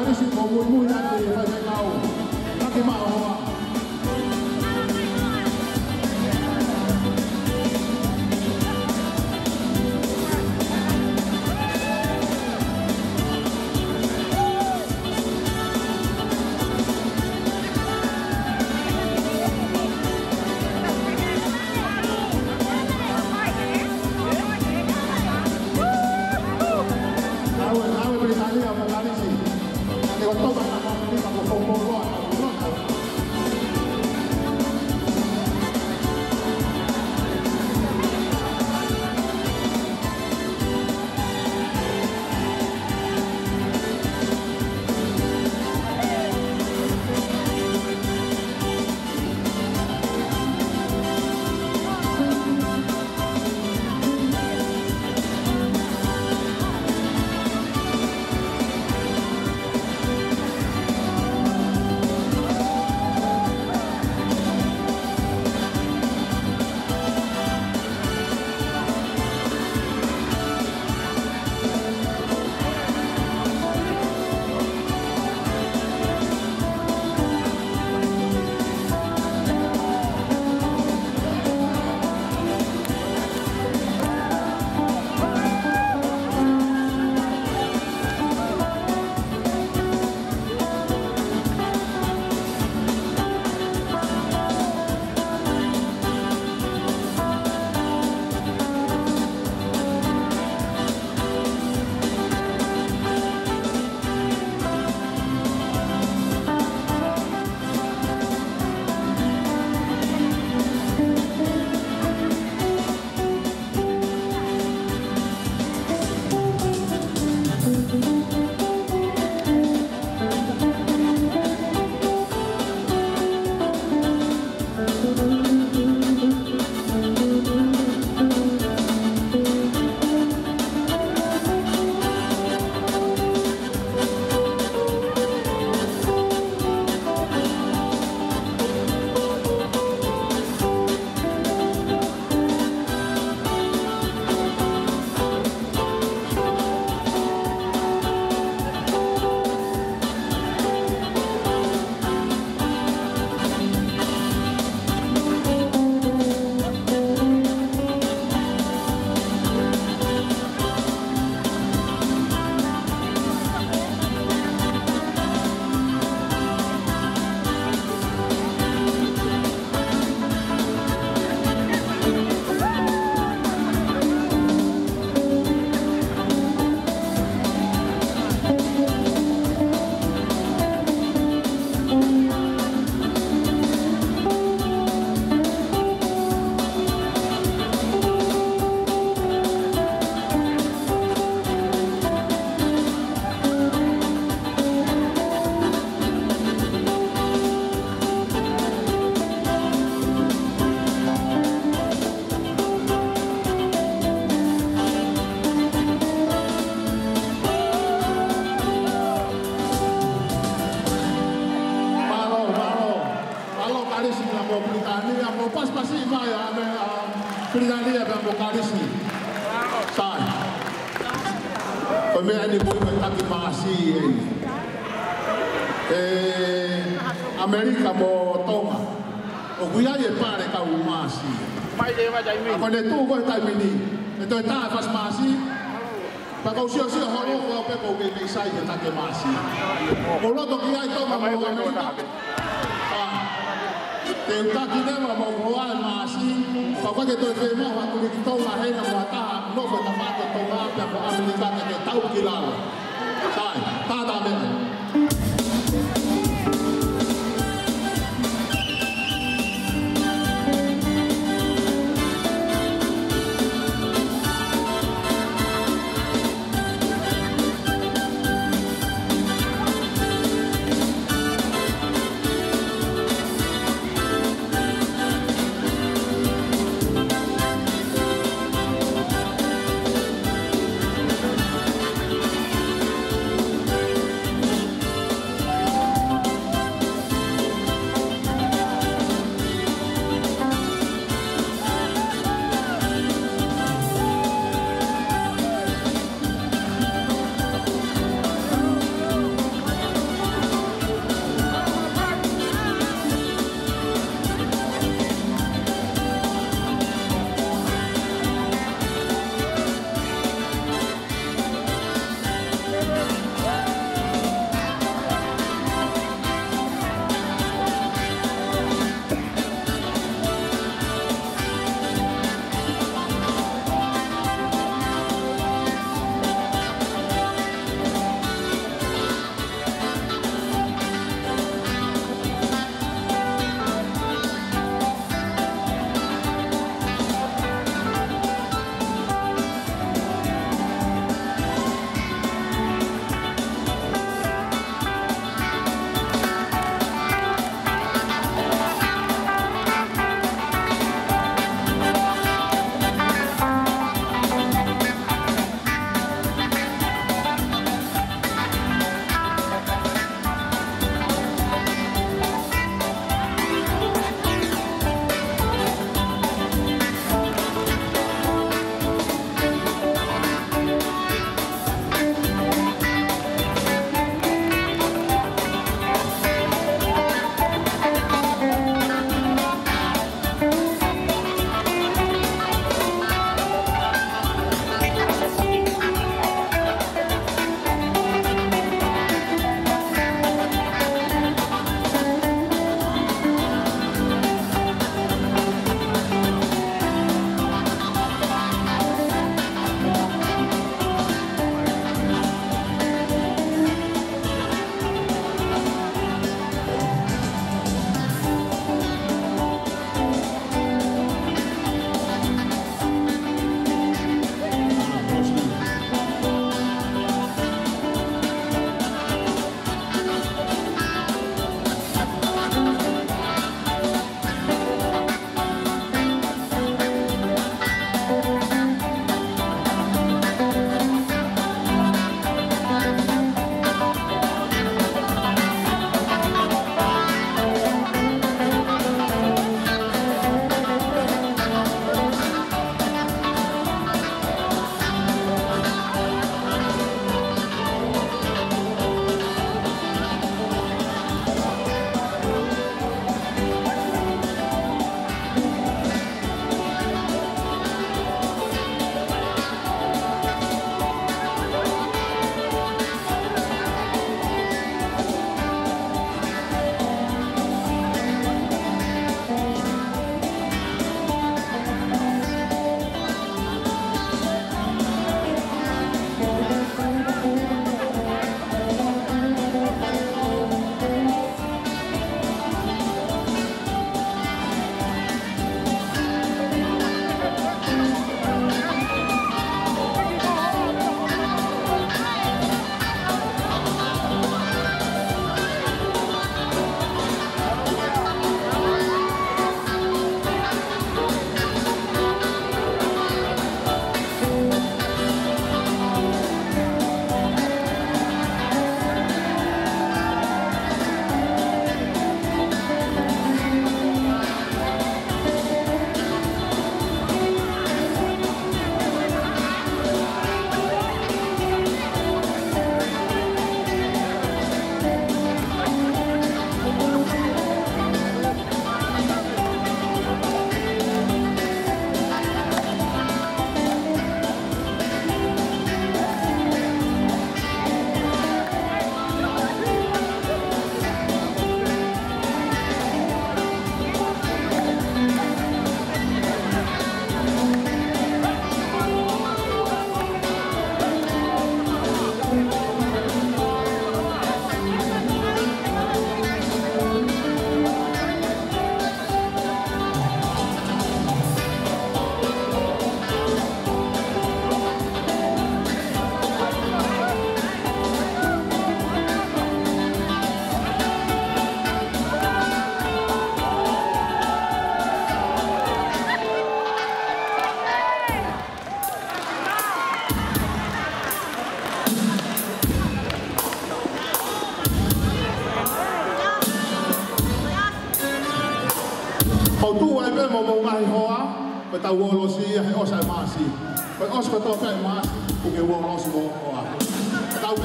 啲雪冇妹妹啊，佢快快夠，得點啊好啊！Amerika mo tonga. O kuya ye pare ka umasi. Mai de va dai mi. Ako ne tu ko tai mini. Ito ta fas masi. Pa ko sio ho ko pe ko ke sai ta ke masi. Ko lo to kia ito ma mo Amerika. Te ta ki ne ma mo ho al masi. Pa ko ke to fe ma wa ku ki to ma he na wa ta no ko ta ma to ma pa ko Amerika ke tau ki la. Sai ta da me. Koe tau uolosi ia he osa maasi. Koe osko tō kai maasi, kuke uolosi mo oa. Tau